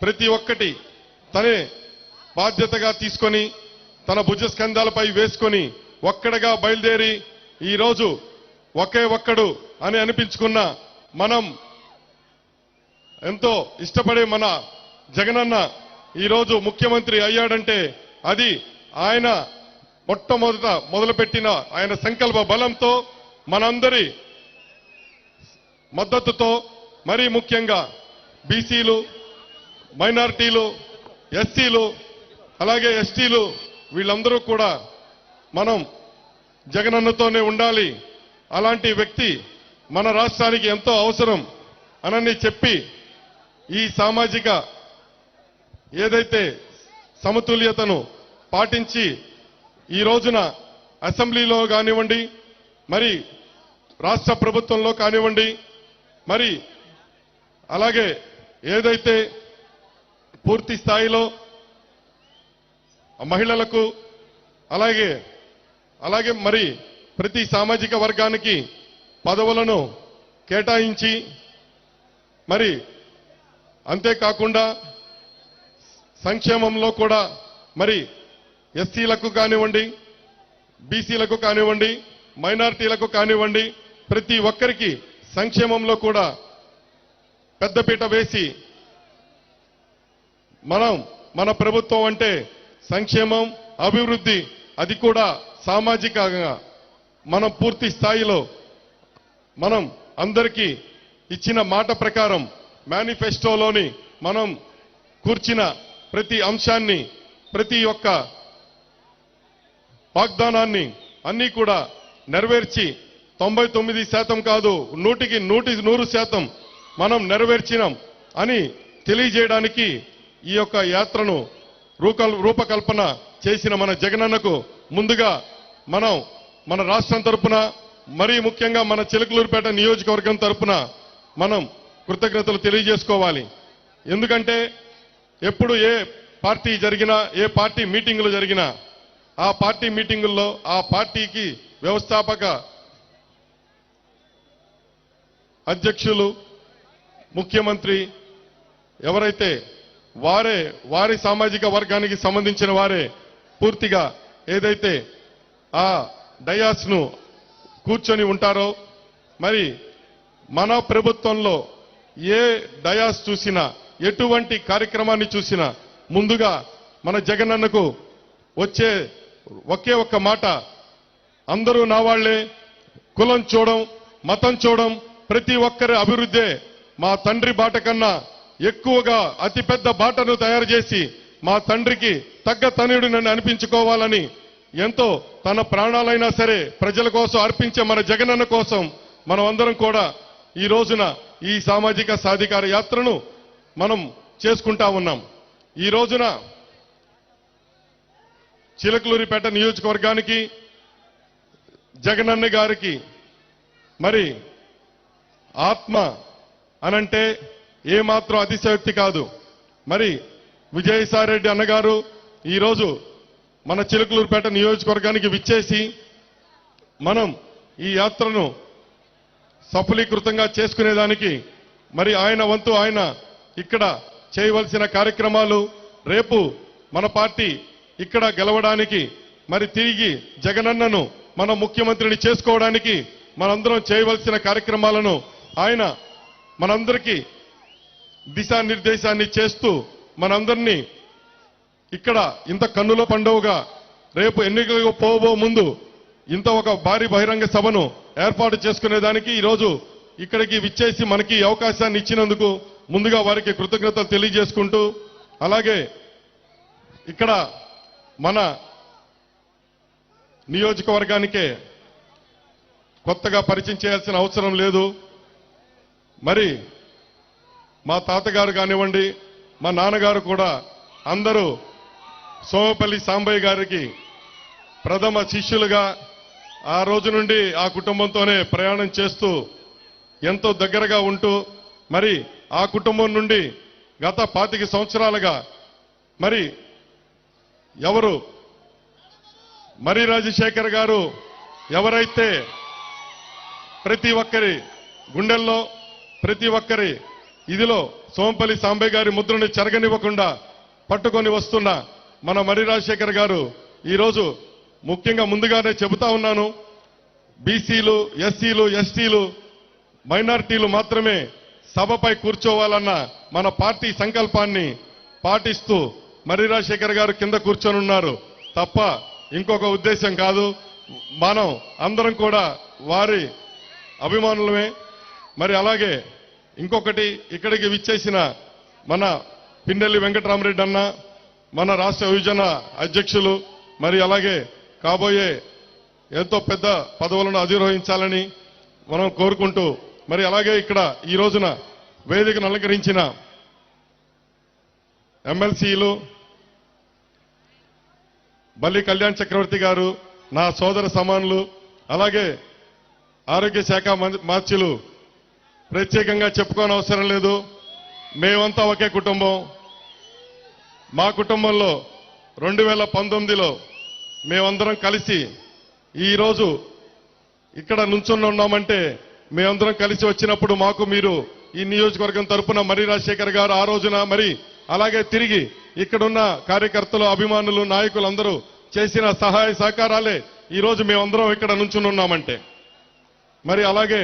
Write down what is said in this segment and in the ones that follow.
ప్రతి ఒక్కటి తనే బాధ్యతగా తీసుకొని తన భుజస్కంధాలపై వేసుకొని ఒక్కడగా బయలుదేరి ఈరోజు ఒకే ఒక్కడు అని అనిపించుకున్న మనం ఎంతో ఇష్టపడే మన జగనన్న ఈరోజు ముఖ్యమంత్రి అయ్యాడంటే అది ఆయన మొట్టమొదట మొదలుపెట్టిన ఆయన సంకల్ప బలంతో మనందరి మద్దతుతో మరీ ముఖ్యంగా బీసీలు, మైనారిటీలు, ఎస్సీలు, అలాగే ఎస్టీలు వీళ్ళందరూ కూడా మనం జగనన్నతోనే ఉండాలి. అలాంటి వ్యక్తి మన రాష్ట్రానికి ఎంతో అవసరం అనని చెప్పి ఈ సామాజిక ఏదైతే సమతుల్యతను పాటించి ఈ రోజున అసెంబ్లీలో కానివ్వండి, మరి రాష్ట్ర ప్రభుత్వంలో కానివ్వండి, మరి అలాగే ఏదైతే పూర్తి స్థాయిలో మహిళలకు అలాగే మరి ప్రతి సామాజిక వర్గానికి పదవులను కేటాయించి మరి అంతేకాకుండా సంక్షేమంలో కూడా మరి ఎస్సీలకు కానివ్వండి, బీసీలకు కానివ్వండి, మైనారిటీలకు కానివ్వండి, ప్రతి ఒక్కరికి సంక్షేమంలో కూడా పెద్దపీట వేసి మన ప్రభుత్వం అంటే సంక్షేమం, అభివృద్ధి, అది కూడా సామాజికంగా మనం పూర్తి స్థాయిలో మనం అందరికీ ఇచ్చిన మాట ప్రకారం మేనిఫెస్టోలోని మనం కూర్చిన ప్రతి అంశాన్ని, ప్రతి ఒక్క వాగ్దానాన్ని అన్ని కూడా నెరవేర్చి 99% కాదు 100% మనం నెరవేర్చినాం అని తెలియజేయడానికి ఈ యొక్క యాత్రను రూపకల్పన చేసిన మన జగనన్నకు ముందుగా మన రాష్ట్రం తరపున మరీ ముఖ్యంగా మన చిలకలూరుపేట నియోజకవర్గం తరపున మనం కృతజ్ఞతలు తెలియజేసుకోవాలి. ఎందుకంటే ఎప్పుడు ఏ పార్టీ జరిగినా, ఏ పార్టీ మీటింగులు జరిగినా ఆ పార్టీ మీటింగుల్లో ఆ పార్టీకి వ్యవస్థాపక అధ్యక్షులు, ముఖ్యమంత్రి ఎవరైతే వారి సామాజిక వర్గానికి సంబంధించిన వారే పూర్తిగా ఏదైతే ఆ డయాస్ ను కూర్చొని ఉంటారో, మరి మన ప్రభుత్వంలో ఏ డయాస్ చూసినా, ఎటువంటి కార్యక్రమాన్ని చూసినా ముందుగా మన జగనన్నకు వచ్చే ఒకే ఒక్క మాట, అందరూ నా వాళ్లే, కులం చూడం, మతం చూడం, ప్రతి ఒక్కరి అభివృద్ధే మా తండ్రి బాట కన్నా ఎక్కువగా అతిపెద్ద బాటను తయారు చేసి మా తండ్రికి తగ్గ తనయుడు నన్ను అనిపించుకోవాలని ఎంతో తన ప్రాణాలైనా సరే ప్రజల కోసం అర్పించే మన జగనన్న కోసం మనం అందరం కూడా ఈ రోజున ఈ సామాజిక సాధికార యాత్రను మనం చేసుకుంటా ఉన్నాం. ఈ రోజున చిలకలూరిపేట నియోజకవర్గానికి జగనన్న గారికి మరి ఆత్మ అనంటే ఏమాత్రం అతిశయోక్తి కాదు. మరి విజయసాయిరెడ్డి అన్నగారు ఈరోజు మన చిలకలూరుపేట నియోజకవర్గానికి విచ్చేసి మనం ఈ యాత్రను సఫలీకృతంగా చేసుకునేదానికి మరి ఆయన వంతు ఆయన ఇక్కడ చేయవలసిన కార్యక్రమాలు, రేపు మన పార్టీ ఇక్కడ గెలవడానికి మరి తిరిగి జగనన్నను మన ముఖ్యమంత్రిని చేసుకోవడానికి మనందరం చేయవలసిన కార్యక్రమాలను ఆయన మనందరికీ దిశానిర్దేశాన్ని చేస్తూ మనందరినీ ఇక్కడ ఇంత కన్నుల పండుగగా రేపు ఎన్నికలకు పోబో ముందు ఇంత ఒక భారీ బహిరంగ సభను ఏర్పాటు చేసుకునేదానికి ఈరోజు ఇక్కడికి విచ్చేసి మనకి అవకాశాన్ని ఇచ్చినందుకు ముందుగా వారికి కృతజ్ఞతలు తెలియజేసుకుంటూ, అలాగే ఇక్కడ మన నియోజకవర్గానికే కొత్తగా పరిచయం చేయాల్సిన అవసరం లేదు. మరి మా తాతగారు కానివ్వండి, మా నాన్నగారు కూడా అందరూ సోమపల్లి సాంబయ్య గారికి ప్రథమ శిష్యులుగా ఆ రోజు నుండి ఆ కుటుంబంతోనే ప్రయాణం చేస్తూ ఎంతో దగ్గరగా ఉంటూ మరి ఆ కుటుంబం నుండి గత 25 సంవత్సరాలుగా మరి ఎవరు మరి రాజశేఖర్ గారు ఎవరైతే ప్రతి ఒక్కరి గుండెల్లో, ప్రతి ఒక్కరి ఇదిలో సోంపల్లి సాంబయ్య గారి ముద్రని చెరగనివ్వకుండా పట్టుకొని వస్తున్న మన మర్రి రాజశేఖర్ గారు ఈరోజు ముఖ్యంగా ముందుగానే చెబుతా ఉన్నాను, బీసీలు, ఎస్సీలు, ఎస్టీలు, మైనారిటీలు మాత్రమే సభపై కూర్చోవాలన్న మన పార్టీ సంకల్పాన్ని పాటిస్తూ మర్రి రాజశేఖర్ గారు కింద కూర్చొని ఉన్నారు తప్ప ఇంకొక ఉద్దేశం కాదు. మనం అందరం కూడా వారి అభిమానులమే. మరి అలాగే ఇంకొకటి, ఇక్కడికి విచ్చేసిన మన పిండెల్లి వెంకటరామరెడ్డి అన్న, మన రాష్ట్ర విభజన అధ్యక్షులు, మరి అలాగే కాబోయే ఎంతో పెద్ద పదవులను అధిరోహించాలని మనం కోరుకుంటూ, మరి అలాగే ఇక్కడ ఈ రోజున వేదికను అలంకరించిన ఎమ్మెల్సీలు బల్లి కళ్యాణ్ చక్రవర్తి గారు, నా సోదర సమానులు, అలాగే ఆరోగ్య శాఖ మార్చులు, ప్రత్యేకంగా చెప్పుకోనవసరం లేదు, మేమంతా ఒకే కుటుంబం. మా కుటుంబంలో 2019లో మేమందరం కలిసి ఈరోజు ఇక్కడ నుంచుని ఉన్నామంటే మేమందరం కలిసి వచ్చినప్పుడు మాకు మీరు ఈ నియోజకవర్గం తరపున మర్రి రాజశేఖర్ గారు ఆ రోజున, మరి అలాగే తిరిగి ఇక్కడున్న కార్యకర్తలు, అభిమానులు, నాయకులు అందరూ చేసిన సహాయ సహకారాలే ఈరోజు మేమందరం ఇక్కడ నుంచుని ఉన్నామంటే. మరి అలాగే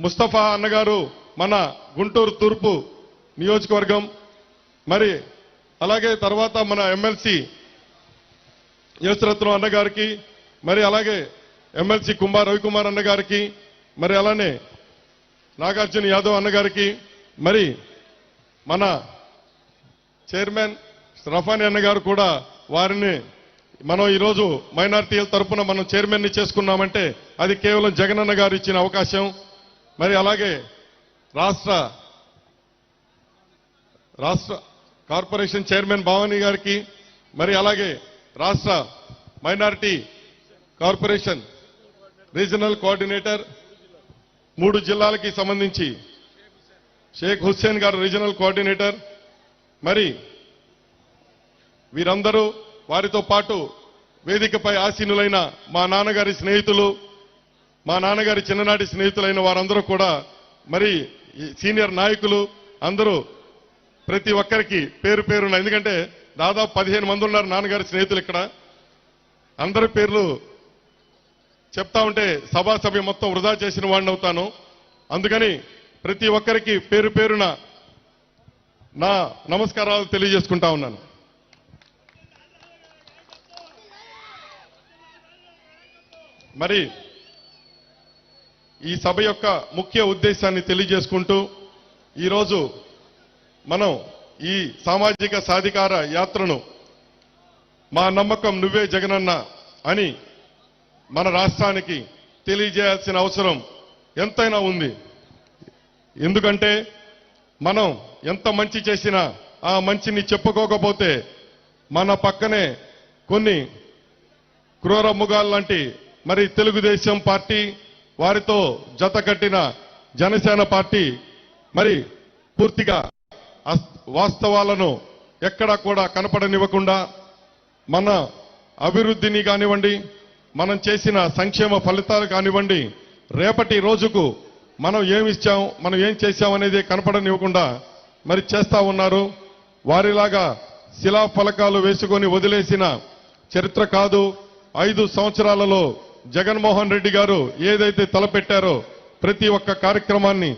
ముస్తఫా అన్నగారు మన గుంటూరు తూర్పు నియోజకవర్గం, మరి అలాగే తర్వాత మన ఎమ్మెల్సీ యేసురత్నం అన్నగారికి, మరి అలాగే ఎమ్మెల్సీ రవికుమార్ అన్నగారికి, మరి అలానే నాగార్జున యాదవ్ అన్నగారికి, మరి మన చైర్మన్ రఫాని అన్నగారు కూడా, వారిని మనం ఈరోజు మైనారిటీల తరఫున మనం చైర్మన్ ని చేసుకున్నామంటే అది కేవలం జగనన్న గారు ఇచ్చిన అవకాశం. మరి అలాగే రాష్ట్ర కార్పొరేషన్ చైర్మన్ భవానీ గారికి, మరి అలాగే రాష్ట్ర మైనారిటీ కార్పొరేషన్ రీజనల్ కోఆర్డినేటర్ 3 జిల్లాలకి సంబంధించి షేక్ హుస్సేన్ గారు రీజనల్ కోఆర్డినేటర్, మరి వీరందరూ, వారితో పాటు వేదికపై ఆసీనులైన మా నాన్నగారి స్నేహితులు, మా నాన్నగారి చిన్ననాటి స్నేహితులైన వారందరూ కూడా, మరి సీనియర్ నాయకులు అందరూ, ప్రతి ఒక్కరికి పేరు పేరున, ఎందుకంటే దాదాపు 15 మంది ఉన్నారు నాన్నగారి స్నేహితులు ఇక్కడ, అందరి పేర్లు చెప్తా ఉంటే సభ్య మొత్తం వృధా చేసిన వాడిని అవుతాను. అందుకని ప్రతి ఒక్కరికి పేరు పేరున నా నమస్కారాలు తెలియజేసుకుంటా ఉన్నాను. మరి ఈ సభ యొక్క ముఖ్య ఉద్దేశాన్ని తెలియజేసుకుంటూ, ఈరోజు మనం ఈ సామాజిక సాధికార యాత్రను మా నమ్మకం నువ్వే జగనన్న అని మన రాష్ట్రానికి తెలియజేయాల్సిన అవసరం ఎంతైనా ఉంది. ఎందుకంటే మనం ఎంత మంచి చేసినా ఆ మంచిని చెప్పుకోకపోతే మన పక్కనే కొన్ని క్రూర మృగాలు లాంటి మరి తెలుగుదేశం పార్టీ, వారితో జత కట్టిన జనసేన పార్టీ మరి పూర్తిగా వాస్తవాలను ఎక్కడా కూడా కనపడనివ్వకుండా మన అభివృద్ధిని కానివ్వండి, మనం చేసిన సంక్షేమ ఫలితాలు కానివ్వండి, రేపటి రోజుకు మనం ఏమిచ్చాం, మనం ఏం చేశాం అనేది కనపడనివ్వకుండా మరి చేస్తా ఉన్నారు. వారిలాగా శిలాఫలకాలు వేసుకొని వదిలేసిన చరిత్ర కాదు. 5 సంవత్సరాలలో జగన్మోహన్ రెడ్డి గారు ఏదైతే తలపెట్టారో ప్రతి ఒక్క కార్యక్రమాన్ని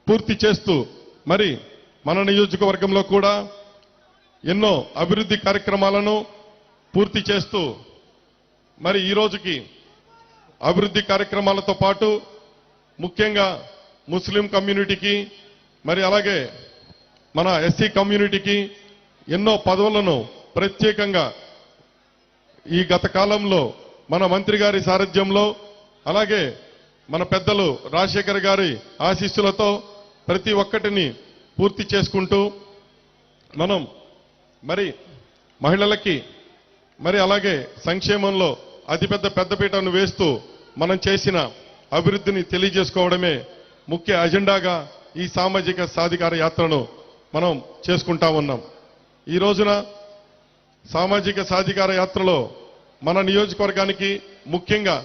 పూర్తి చేస్తూ, మరి మన నియోజకవర్గంలో కూడా ఎన్నో అభివృద్ధి కార్యక్రమాలను పూర్తి చేస్తూ, మరి ఈ రోజుకి అభివృద్ధి కార్యక్రమాలతో పాటు ముఖ్యంగా ముస్లిం కమ్యూనిటీకి, మరి అలాగే మన ఎస్సీ కమ్యూనిటీకి ఎన్నో పదవులను ప్రత్యేకంగా ఈ గత కాలంలో మన మంత్రి గారి సారథ్యంలో, అలాగే మన పెద్దలు రాజశేఖర్ గారి ఆశీస్సులతో ప్రతి ఒక్కటిని పూర్తి చేసుకుంటూ మనం మరి మహిళలకి, మరి అలాగే సంక్షేమంలో అతిపెద్ద పెద్దపీటను వేస్తూ మనం చేసిన అభివృద్ధిని తెలియజేసుకోవడమే ముఖ్య అజెండాగా ఈ సామాజిక సాధికార యాత్రను మనం చేసుకుంటా ఉన్నాం. ఈ రోజున సామాజిక సాధికార యాత్రలో మన నియోజకవర్గానికి, ముఖ్యంగా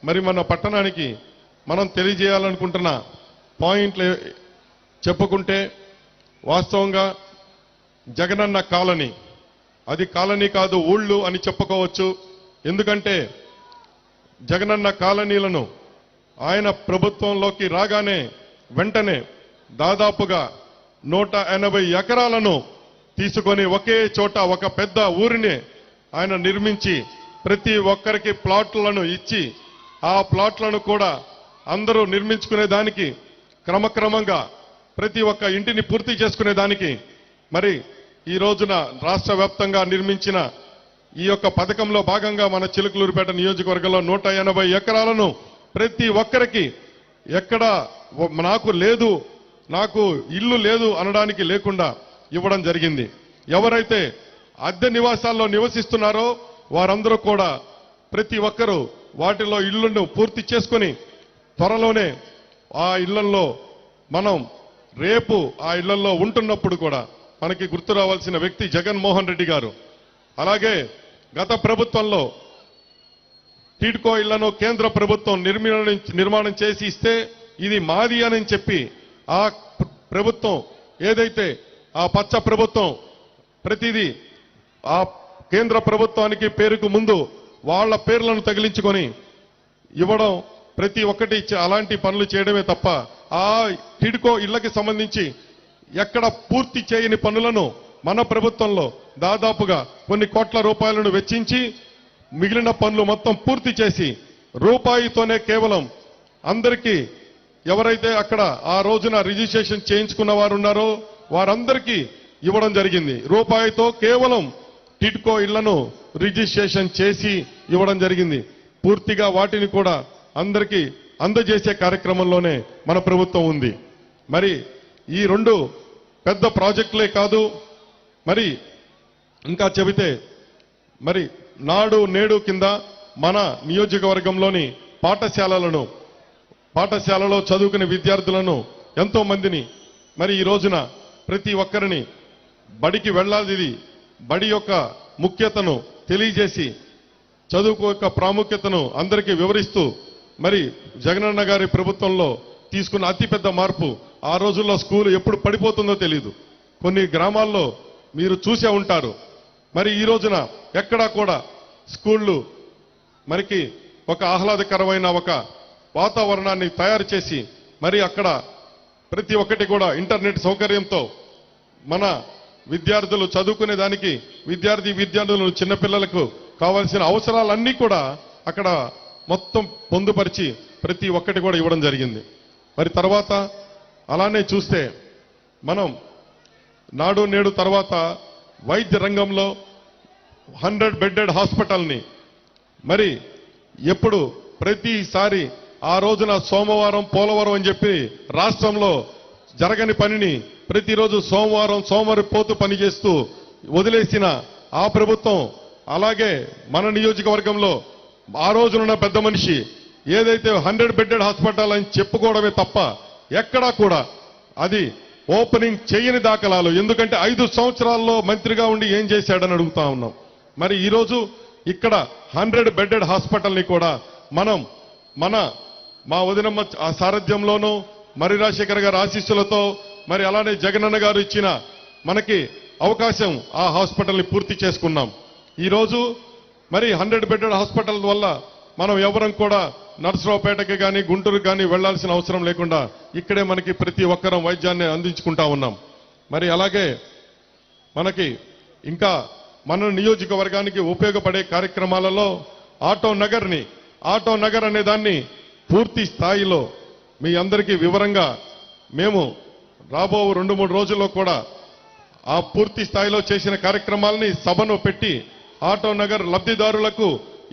మరి మన పట్టణానికి మనం తెలియజేయాలనుకుంటున్న పాయింట్లు చెప్పుకుంటే వాస్తవంగా జగనన్న కాలనీ, అది కాలనీ కాదు ఊళ్ళు అని చెప్పుకోవచ్చు. ఎందుకంటే జగనన్న కాలనీలను ఆయన ప్రభుత్వంలోకి రాగానే వెంటనే దాదాపుగా 180 ఎకరాలను తీసుకొని ఒకే చోట ఒక పెద్ద ఊరిని ఆయన నిర్మించి ప్రతి ఒక్కరికి ప్లాట్లను ఇచ్చి ఆ ప్లాట్లను కూడా అందరూ నిర్మించుకునే దానికి క్రమక్రమంగా ప్రతి ఒక్క ఇంటిని పూర్తి చేసుకునే దానికి మరి ఈ రోజున రాష్ట్ర వ్యాప్తంగా నిర్మించిన ఈ యొక్క పథకంలో భాగంగా మన చిలుకలూరుపేట నియోజకవర్గంలో 180 ఎకరాలను ప్రతి ఒక్కరికి ఎక్కడ నాకు లేదు, నాకు ఇల్లు లేదు అనడానికి లేకుండా ఇవ్వడం జరిగింది. ఎవరైతే అద్దె నివాసాల్లో నివసిస్తున్నారో వారందరూ కూడా ప్రతి ఒక్కరూ వాటిలో ఇళ్లను పూర్తి చేసుకుని త్వరలోనే ఆ ఇళ్లలో మనం రేపు ఆ ఇళ్లలో ఉంటున్నప్పుడు కూడా మనకి గుర్తు రావాల్సిన వ్యక్తి జగన్మోహన్ రెడ్డి గారు. అలాగే గత ప్రభుత్వంలో టిడ్కో ఇళ్లను కేంద్ర ప్రభుత్వం నిర్మాణం చేసి ఇస్తే ఇది మాది అని చెప్పి ఆ ప్రభుత్వం ఏదైతే ఆ పచ్చ ప్రభుత్వం ప్రతిదీ ఆ కేంద్ర ప్రభుత్వానికి పేరుకు ముందు వాళ్ళ పేర్లను తగిలించుకొని ఇవ్వడం, ప్రతి ఒక్కటి అలాంటి పనులు చేయడమే తప్ప ఆ టిడ్కో ఇళ్లకి సంబంధించి ఎక్కడ పూర్తి చేయని పనులను మన ప్రభుత్వంలో దాదాపుగా కొన్ని కోట్ల రూపాయలను వెచ్చించి మిగిలిన పనులు మొత్తం పూర్తి చేసి రూపాయితోనే కేవలం అందరికీ ఎవరైతే అక్కడ ఆ రోజున రిజిస్ట్రేషన్ చేయించుకున్న వారు ఉన్నారో వారందరికీ ఇవ్వడం జరిగింది. రూపాయితో కేవలం టిడ్కో ఇళ్లను రిజిస్ట్రేషన్ చేసి ఇవ్వడం జరిగింది. పూర్తిగా వాటిని కూడా అందరికీ అందజేసే కార్యక్రమంలోనే మన ప్రభుత్వం ఉంది. మరి ఈ రెండు పెద్ద ప్రాజెక్టులే కాదు, మరి ఇంకా చెబితే మరి నాడు నేడు కింద మన నియోజకవర్గంలోని పాఠశాలలో చదువుకునే విద్యార్థులను ఎంతో మందిని మరి ఈ రోజున ప్రతి ఒక్కరిని బడికి వెళ్లాల్సింది బడి యొక్క ముఖ్యతను తెలియజేసి చదువుకు యొక్క ప్రాముఖ్యతను అందరికీ వివరిస్తూ మరి జగనన్న గారి ప్రభుత్వంలో తీసుకున్న అతిపెద్ద మార్పు. ఆ రోజుల్లో స్కూల్ ఎప్పుడు పడిపోతుందో తెలియదు. కొన్ని గ్రామాల్లో మీరు చూసే ఉంటారు. మరి ఈ రోజున ఎక్కడా కూడా స్కూళ్లు మనకి ఒక ఆహ్లాదకరమైన ఒక వాతావరణాన్ని తయారు చేసి మరి అక్కడ ప్రతి ఒక్కటి కూడా ఇంటర్నెట్ సౌకర్యంతో మన విద్యార్థులు చదువుకునే దానికి విద్యార్థులు చిన్నపిల్లలకు కావాల్సిన అవసరాలన్నీ కూడా అక్కడ మొత్తం పొందుపరిచి ప్రతి ఒక్కటి కూడా ఇవ్వడం జరిగింది. మరి తర్వాత అలానే చూస్తే మనం నాడు నేడు తర్వాత వైద్య రంగంలో 100 బెడ్డెడ్ హాస్పిటల్ని మరి ఎప్పుడు ప్రతిసారి ఆ రోజున సోమవారం పోలవరం అని చెప్పి రాష్ట్రంలో జరగని పనిని ప్రతిరోజు సోమవారం పనిచేస్తూ వదిలేసిన ఆ ప్రభుత్వం, అలాగే మన నియోజకవర్గంలో ఆ రోజునున్న పెద్ద మనిషి ఏదైతే 100 బెడ్డెడ్ హాస్పిటల్ అని చెప్పుకోవడమే తప్ప ఎక్కడా కూడా అది ఓపెనింగ్ చేయని దాఖలాలు. ఎందుకంటే 5 సంవత్సరాల్లో మంత్రిగా ఉండి ఏం చేశాడని అడుగుతా ఉన్నాం. మరి ఈరోజు ఇక్కడ 100 బెడ్డెడ్ హాస్పిటల్ని కూడా మనం మా వదినమ్మ సారథ్యంలోనూ మరి రాజశేఖర్ గారి ఆశీస్సులతో మరి అలానే జగనన్న గారు ఇచ్చిన మనకి అవకాశం ఆ హాస్పిటల్ని పూర్తి చేసుకున్నాం. ఈరోజు మరి 100 బెడ్డెడ్ హాస్పిటల్ వల్ల మనం ఎవరం కూడా నర్సరావుపేటకి కానీ గుంటూరుకి కానీ వెళ్లాల్సిన అవసరం లేకుండా ఇక్కడే మనకి ప్రతి ఒక్కరం వైద్యాన్ని అందించుకుంటా ఉన్నాం. మరి అలాగే మనకి ఇంకా మన నియోజకవర్గానికి ఉపయోగపడే కార్యక్రమాలలో ఆటో నగర్ అనే దాన్ని పూర్తి స్థాయిలో మీ అందరికీ వివరంగా మేము రాబో 2-3 రోజుల్లో కూడా ఆ పూర్తి స్థాయిలో చేసిన కార్యక్రమాలని సభను పెట్టి ఆటో నగర్ లబ్ధిదారులకు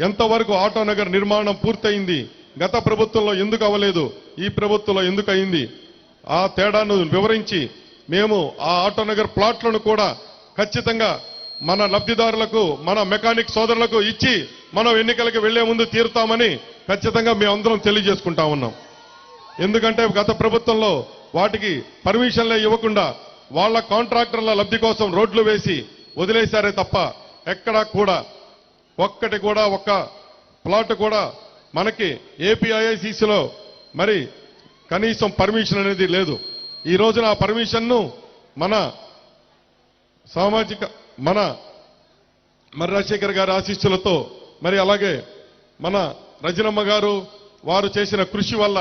ఎంతవరకు ఆటో నగర్ నిర్మాణం పూర్తయింది, గత ప్రభుత్వంలో ఎందుకు అవ్వలేదు, ఈ ప్రభుత్వంలో ఎందుకు అయింది, ఆ తేడాను వివరించి మేము ఆ ఆటో నగర్ ప్లాట్లను కూడా ఖచ్చితంగా మన లబ్ధిదారులకు మన మెకానిక్ సోదరులకు ఇచ్చి మనం ఎన్నికలకు వెళ్లే ముందు తీరుతామని ఖచ్చితంగా మేమందరం తెలియజేసుకుంటా ఉన్నాం. ఎందుకంటే గత ప్రభుత్వంలో వాటికి పర్మిషన్లే ఇవ్వకుండా వాళ్ళ కాంట్రాక్టర్ల లబ్ధి కోసం రోడ్లు వేసి వదిలేశారే తప్ప ఎక్కడా కూడా ఒక్క ప్లాట్ కూడా మనకి ఏపీఐఐసిసిలో మరి కనీసం పర్మిషన్ అనేది లేదు. ఈ రోజున ఆ పర్మిషన్ను మన సామాజిక మరి రాజశేఖర్ గారి ఆశీస్సులతో మరి అలాగే మన రజనమ్మ గారు వారు చేసిన కృషి వల్ల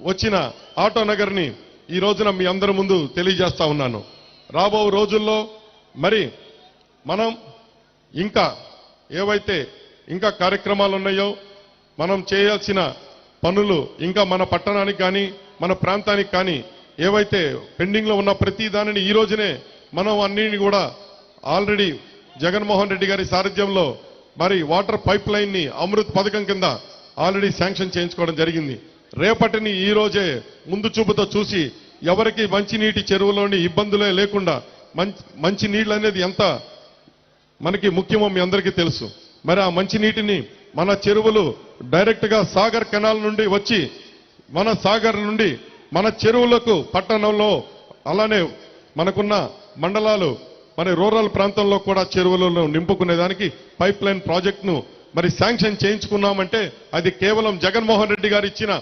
వచ్చిన ఆటో నగర్ని ఈ రోజున మీ అందరి ముందు తెలియజేస్తా ఉన్నాను. రాబో రోజుల్లో మరి మనం ఇంకా ఏవైతే ఇంకా కార్యక్రమాలు ఉన్నాయో మనం చేయాల్సిన పనులు ఇంకా మన పట్టణానికి కానీ మన ప్రాంతానికి కానీ ఏవైతే పెండింగ్ లో ఉన్న ప్రతి దానిని ఈ రోజునే మనం అన్నిటిని కూడా ఆల్రెడీ జగన్మోహన్ రెడ్డి గారి సారథ్యంలో మరి వాటర్ పైప్ లైన్ ని అమృత్ పథకం కింద ఆల్రెడీ శాంక్షన్ చేయించుకోవడం జరిగింది. రేపటిని ఈ రోజే ముందు చూపుతో చూసి ఎవరికి మంచినీటి చెరువులోని ఇబ్బందులే లేకుండా మంచి నీళ్ళు అనేది ఎంత మనకి ముఖ్యమో మీ అందరికీ తెలుసు. మరి ఆ మంచినీటిని మన చెరువులు డైరెక్ట్ గా సాగర్ కెనాల్ నుండి వచ్చి మన సాగర్ నుండి మన చెరువులకు పట్టణంలో అలానే మనకున్న మండలాలు మరి రూరల్ ప్రాంతంలో కూడా చెరువులను నింపుకునేదానికి పైప్ లైన్ ప్రాజెక్టును మరి శాంక్షన్ చేయించుకున్నామంటే అది కేవలం జగన్మోహన్ రెడ్డి గారు ఇచ్చిన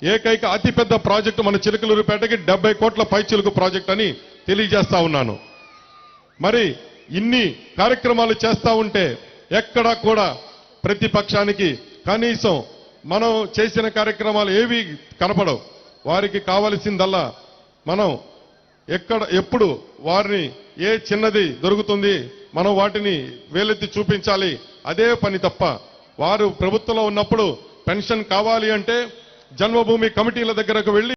ఏకైక అతిపెద్ద ప్రాజెక్టు మన చిలకలూరుపేటకి 70 కోట్ల పైచిలుకు ప్రాజెక్ట్ అని తెలియజేస్తా ఉన్నాను. మరి ఇన్ని కార్యక్రమాలు చేస్తా ఉంటే ఎక్కడా కూడా ప్రతిపక్షానికి కనీసం మనం చేసిన కార్యక్రమాలు ఏవి కనపడవు. వారికి కావలసిందల్లా మనం ఎప్పుడు వారిని ఏ చిన్నది దొరుకుతుంది మనం వాటిని వేలెత్తి చూపించాలి అదే పని తప్ప వారు ప్రభుత్వంలో ఉన్నప్పుడు పెన్షన్ కావాలి అంటే జన్మభూమి కమిటీల దగ్గరకు వెళ్లి